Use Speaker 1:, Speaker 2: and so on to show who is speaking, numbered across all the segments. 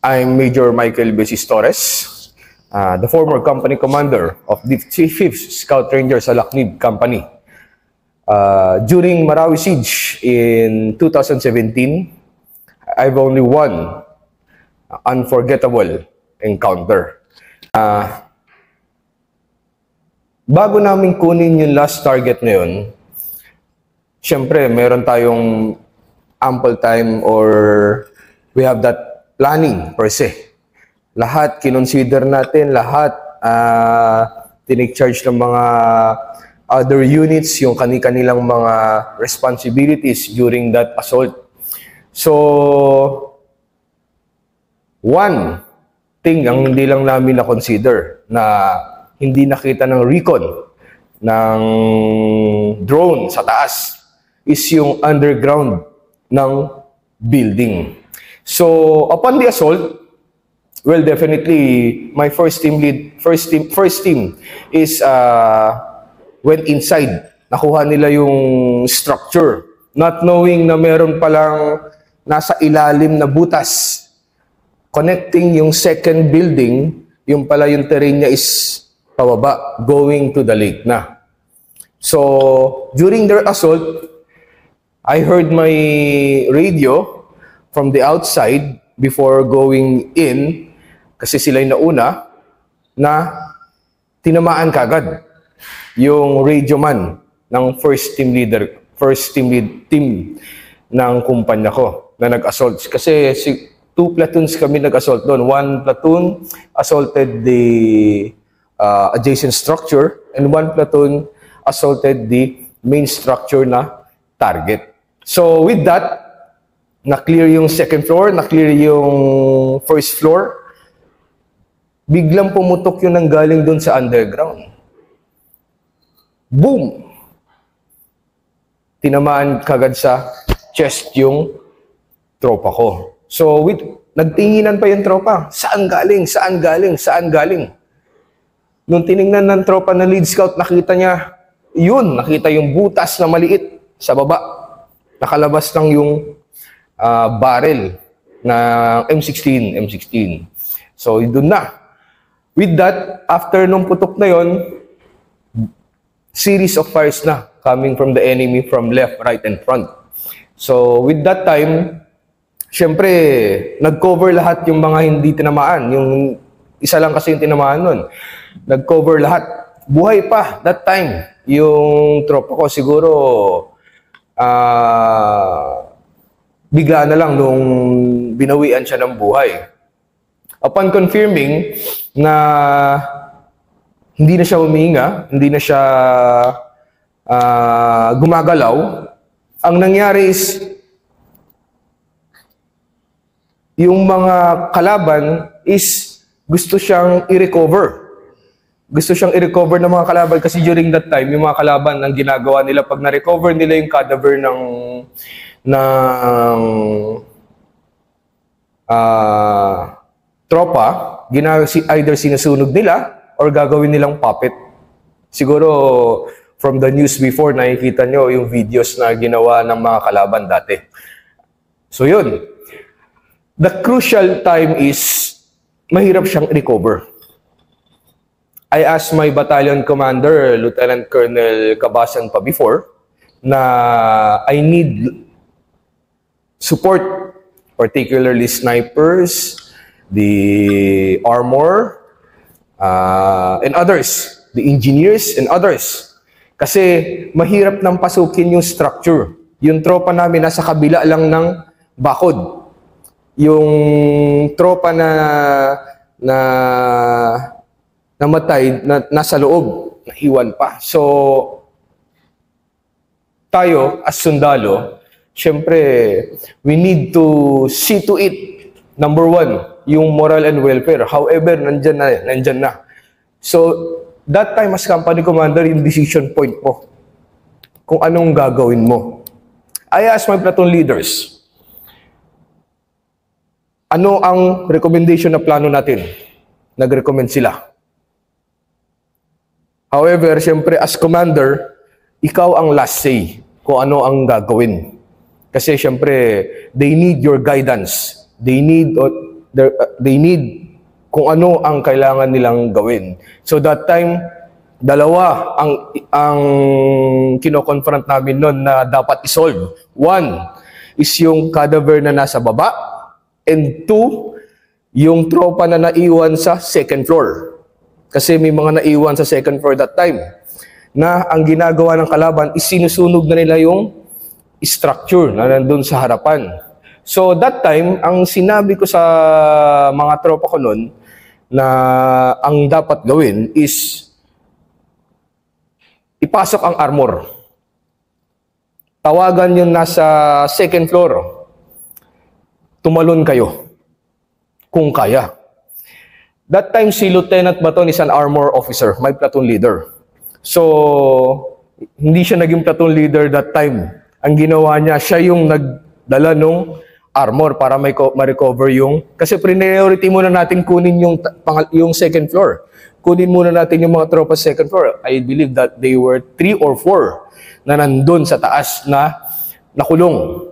Speaker 1: I'm Major Michael Besis Torres, the former company commander of the 5th Scout Rangers sa Lacnib Company. During Marawi Siege in 2017, I've only one unforgettable encounter. Bago namin kunin yung last target na yun, syempre meron tayong ample time or we have that planning per se. Lahat kinonsider natin, lahat tinake charge ng mga other units, yung kanilang mga responsibilities during that assault. So, one thing ang hindi lang namin na-consider na hindi nakita ng recon ng drone sa taas is yung underground ng building. So, upon the assault, well, definitely, my first team is went inside. Nakuha nila yung structure, not knowing na meron palang nasa ilalim na butas. Connecting yung second building, yung pala yung terrain niya is pababa, going to the lake na. So, during their assault, I heard my radio from the outside before going in, kasi sila yung nauna, na tinamaan kagad yung radio man ng first team team ng kumpanya ko na nag-assault. Kasi 2 platoons kami nag-assault doon. 1 platoon assaulted the adjacent structure and 1 platoon assaulted the main structure na target. So with that, na-clear yung second floor, na-clear yung first floor, biglang pumutok yung nanggaling doon sa underground. Boom! Tinamaan kagad sa chest yung tropa ko. So, nagtinginan pa yung tropa. Saan galing? Saan galing? Saan galing? Nung tiningnan ng tropa na lead scout, nakita niya, nakita yung butas na maliit sa baba. Nakalabas lang yung barrel na M16. So, doon na. With that, after nung putok na yon, series of fires na coming from the enemy from left, right, and front. So, with that time, syempre, nag-cover lahat yung mga hindi tinamaan. Yung isa lang kasi yung tinamaan nun. Nag-cover lahat. Buhay pa that time. Yung tropa ko siguro, bigla na lang nung binawian siya ng buhay. Upon confirming na hindi na siya humihinga, hindi na siya gumagalaw, ang nangyari is yung mga kalaban is gusto siyang i-recover. Gusto siyang i-recover ng mga kalaban kasi during that time, yung mga kalaban, ang ginagawa nila, pag na-recover nila yung cadaver ng tropa, either sinusunog nila or gagawin nilang puppet. Siguro, from the news before, nakikita nyo yung videos na ginawa ng mga kalaban dati. So yun. The crucial time is, mahirap siyang recover. I asked my battalion commander, Lieutenant Colonel Cabasan pa before, na I need support, particularly snipers, the armor, and others, the engineers and others. Kasi mahirap nang pasukin yung structure. Yung tropa namin nasa kabila lang ng bakod. Yung tropa na namatay, nasa loob, nahiwan pa. So, tayo as sundalo, syempre, we need to see to it, number one, yung moral and welfare. However, nandyan na. So, that time as company commander, yung decision point mo, kung anong gagawin mo. I asked my platoon leaders, ano ang recommendation na plano natin? Nag-recommend sila. However, syempre, as commander, ikaw ang last say kung ano ang gagawin. Kasi syempre, they need your guidance. They need they need kung ano ang kailangan nilang gawin. So that time, dalawa ang kino-confront namin noon na dapat isolve. One is yung cadaver na nasa baba, and two, yung tropa na naiwan sa second floor. Kasi may mga naiwan sa second floor that time na ang ginagawa ng kalaban is sinusunog na nila yung structure na nandun sa harapan. So that time, ang sinabi ko sa mga tropa ko noon na ang dapat gawin is ipasok ang armor. Tawagan yung nasa second floor. Tumalon kayo kung kaya. That time, si Lieutenant Baton is an armor officer, my platoon leader. So, hindi siya naging platoon leader that time. Ang ginawa niya, siya yung nagdala ng armor para ma-recover yung... Kasi priority muna natin kunin yung second floor. Kunin muna natin yung mga tropa sa second floor. I believe that they were 3 or 4 na nandun sa taas na nakulong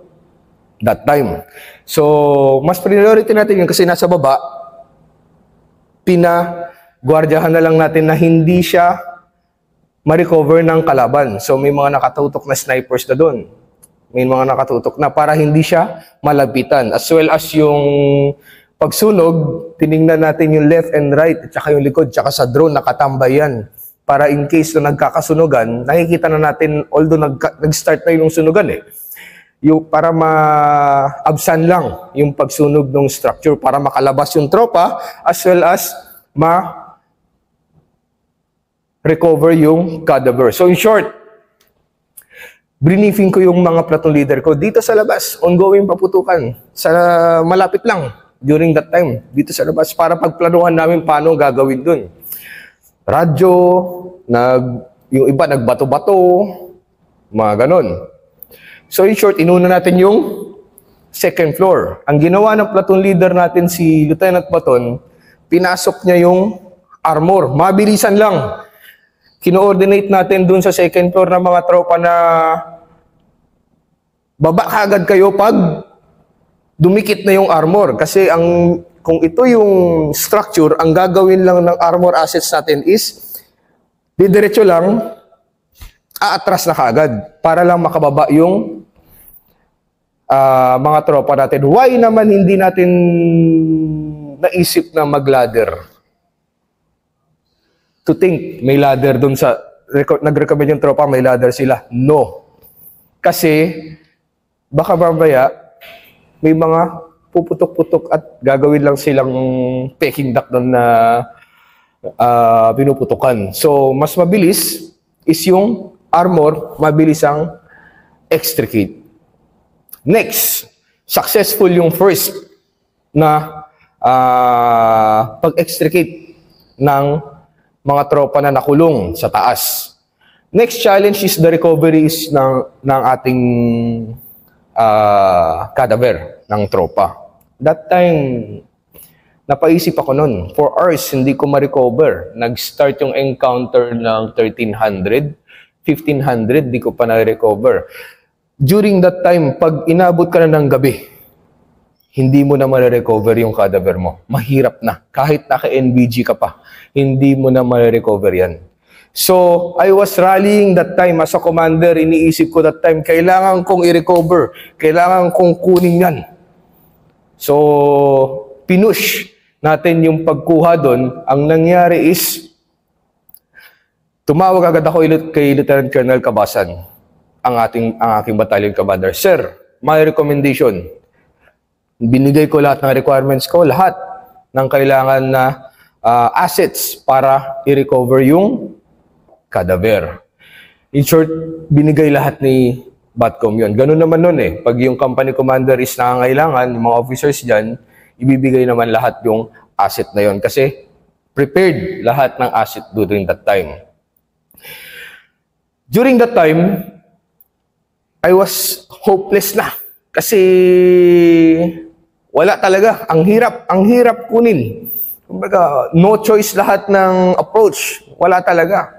Speaker 1: that time. So, mas priority natin yun kasi nasa baba, pinagwardyahan na lang natin na hindi siya ma-recover ng kalaban. So, may mga nakatutok na snipers na doon. May mga nakatutok na para hindi siya malapitan. As well as yung pagsunog, tiningnan natin yung left and right, at saka yung likod, at saka sa drone, nakatambay yan. Para in case na nagkakasunugan, nakikita na natin, although nag-start na yung sunugan para ma-absan lang yung pagsunog ng structure, para makalabas yung tropa, as well as ma-recover yung cadaver. So in short, briefing ko yung mga platoon leader ko dito sa labas, ongoing paputukan, sa malapit lang during that time, dito sa labas, para pagplanuhan namin paano gagawin dun. Radyo, yung iba nagbato-bato, mga ganon. So in short, inuna natin yung second floor. Ang ginawa ng platoon leader natin, si Lieutenant Baton, pinasok niya yung armor. Mabilisan lang. Kino-ordinate natin dun sa second floor ng mga tropa na baba kagad kayo pag dumikit na yung armor. Kasi kung ito yung structure, ang gagawin lang ng armor assets natin is didiretso lang, aatras na kagad para lang makababa yung mga tropa natin. Why naman hindi natin naisip na mag-ladder? To think may ladder dun sa nag-recommend yung tropa, may ladder sila. No. Kasi baka babaya may mga puputok-putok at gagawin lang silang peking duck doon na pinuputukan. So mas mabilis is yung armor, mabilis ang extricate. Next, successful yung first na pag-extricate ng mga tropa na nakulong sa taas. Next challenge is the recovery ng ating cadaver ng tropa. That time, napaisip ako nun. 4 hours, hindi ko ma-recover. Nag-start yung encounter ng 1300, 1500, di ko pa na-recover. During that time, pag inabot ka na ng gabi, hindi mo na ma-recover yung cadaver mo. Mahirap na. Kahit naka-NVG ka pa, hindi mo na ma-recover yan. So, I was rallying that time as a commander. Iniisip ko that time, kailangan kong i-recover. Kailangan kong kunin yan. So, pinush natin yung pagkuha doon. Ang nangyari is, tumawag agad ako kay Lieutenant Colonel Cabasan, ang aking battalion commander. Sir, my recommendation, binigay ko lahat ng requirements ko, lahat ng kailangan na assets para i-recover yung cadaver. In short, binigay lahat ni Batcom yun. Ganun naman nun eh. Pag yung company commander is nangangailangan, yung mga officers dyan, ibibigay naman lahat yung asset na yun. Kasi prepared lahat ng asset during that time. During that time, I was hopeless na. Kasi wala talaga. Ang hirap kunin. Kumbaga, no choice lahat ng approach. Wala talaga.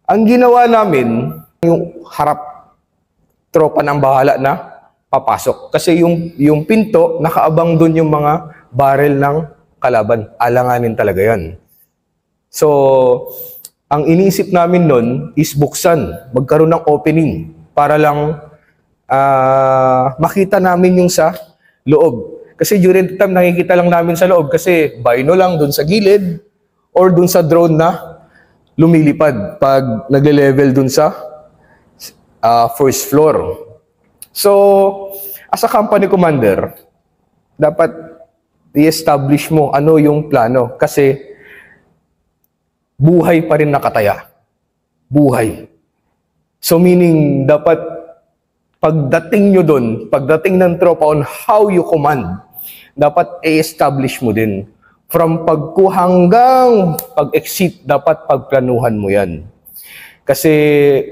Speaker 1: Ang ginawa namin, yung harap tropa ng bahala na papasok. Kasi yung pinto, nakaabang doon yung mga barrel ng kalaban. Alanganin talaga yan. So, ang iniisip namin nun is buksan, magkaroon ng opening para lang makita namin yung sa loob. Kasi during the time, nakikita lang namin sa loob kasi bino lang dun sa gilid or dun sa drone na lumilipad pag nagle-level dun sa first floor. So, as a company commander, dapat i-establish mo ano yung plano kasi buhay pa rin nakataya. Buhay. So meaning, dapat pagdating nyo dun, pagdating ng tropa on how you command, dapat i-establish mo din. From pagkuha hanggang pag-exit, dapat pagplanuhan mo yan. Kasi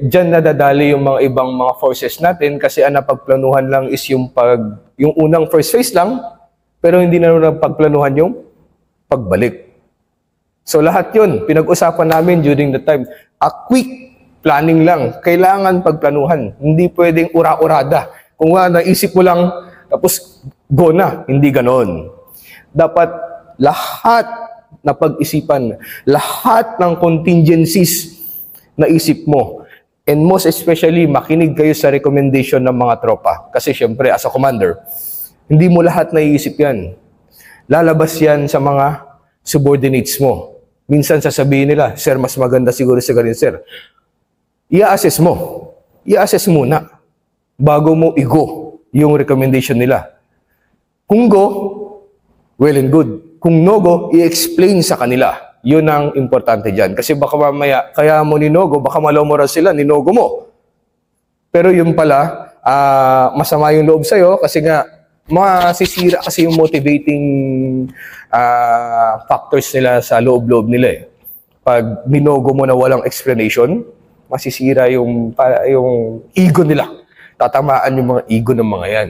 Speaker 1: dyan nadadali yung mga ibang mga forces natin kasi ang napagplanuhan lang is yung unang first phase lang, pero hindi na pagplanuhan yung pagbalik. So lahat yun, pinag-usapan namin during the time. A quick planning lang. Kailangan pagplanuhan. Hindi pwedeng ura-urada. Kung naisip mo lang, tapos go na. Hindi ganon. Dapat lahat na pag-isipan, lahat ng contingencies na isip mo. And most especially, makinig kayo sa recommendation ng mga tropa. Kasi syempre, as a commander, hindi mo lahat naiisip yan. Lalabas yan sa mga subordinates mo. Minsan sasabihin nila, sir, mas maganda siguro sa ganun, sir. I-assess mo. I-assess muna bago mo i-go yung recommendation nila. Kung go, well and good. Kung no go, i-explain sa kanila. Yun ang importante dyan. Kasi baka mamaya, kaya mo ninogo, baka malomora sila, ninogo mo. Pero yun pala, masama yung loob sa'yo kasi nga, masisira kasi yung motivating factors nila sa loob-loob nila eh. Pag binogo mo na walang explanation, masisira yung ego nila. Tatamaan yung mga ego ng mga yan.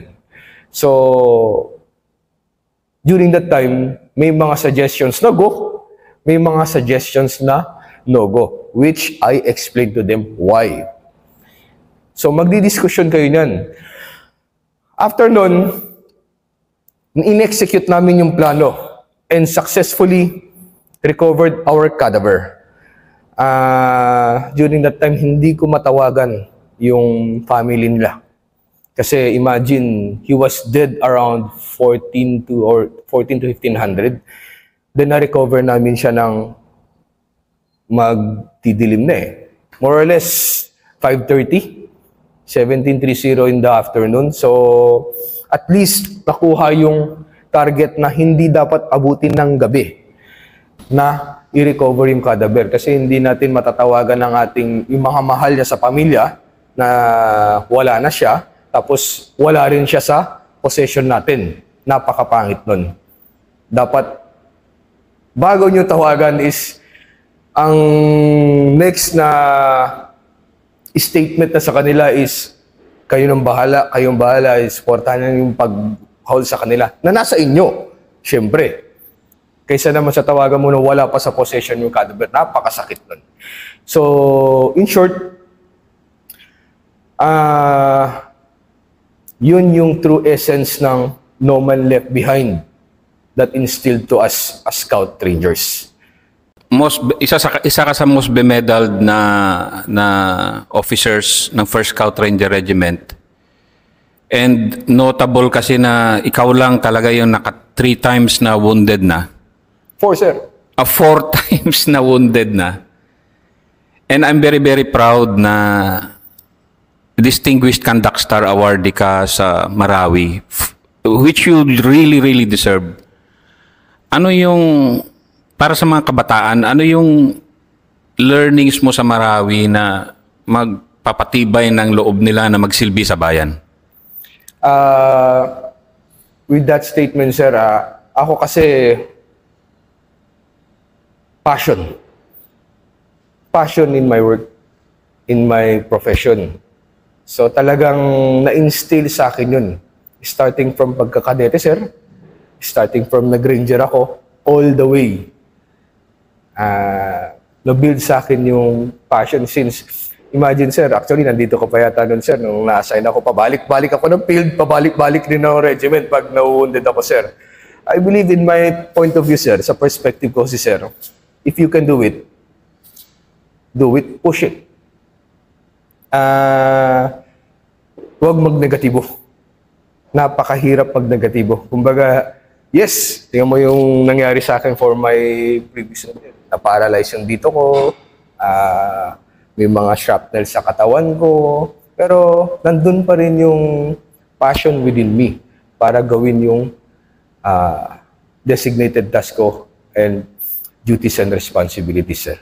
Speaker 1: So, during that time, may mga suggestions na go, may mga suggestions na no go, which I explained to them why. So, magdi-discussion kayo niyan. After nun, in-execute namin yung plano and successfully recovered our cadaver. During that time, hindi ko matawagan yung family nila. Kasi imagine, he was dead around 14 to 1500. Then na-recover namin siya ng magdidilim na eh. More or less, 5:30, 17:30 in the afternoon. So, at least nakuha yung target na hindi dapat abutin ng gabi na i-recover yung cadaver. Kasi hindi natin matatawagan ng yung mga mahal niya sa pamilya na wala na siya, tapos wala rin siya sa possession natin. Napakapangit nun. Dapat, bago nyo tawagan is, ang next na statement na sa kanila is, kayong bahala, supportahan yung pag-hold sa kanila, na nasa inyo, syempre. Kaysa naman sa tawagan mo na wala pa sa possession yung cadaver, napakasakit nun. So, in short, yun yung true essence ng No Man Left Behind that instilled to us as Scout Rangers.
Speaker 2: Isa ka sa most bemedaled na officers ng 1st Scout Ranger Regiment. And notable kasi na ikaw lang talaga yung 3 times na wounded na.
Speaker 1: 4, sir.
Speaker 2: 4 times na wounded na. And I'm very, very proud na Distinguished Conduct Star awardee ka sa Marawi, which you really, really deserve. Ano yung, para sa mga kabataan, ano yung learnings mo sa Marawi na magpapatibay ng loob nila na magsilbi sa bayan?
Speaker 1: With that statement, sir, ako kasi passion in my work, in my profession. So talagang na-instill sa akin yun. Starting from pagkakadete, sir, starting from nag-ranger ako, all the way. Na-build sa akin yung passion since, imagine, sir, actually nandito ko pa yata nun, sir, nung na-assign ako, pabalik-balik ako ng field, pabalik-balik din ng regiment pag na-wounded ako, sir. I believe in my point of view, sir, sa perspective ko si sir, if you can do it, push it. Huwag mag-negatibo. Napakahirap pag-negatibo. Kumbaga, yes, tingnan mo yung nangyari sa akin for my previous na-paralyze yung dito ko, may mga shrapnel sa katawan ko, pero nandun pa rin yung passion within me para gawin yung designated task ko and duties and responsibilities, sir.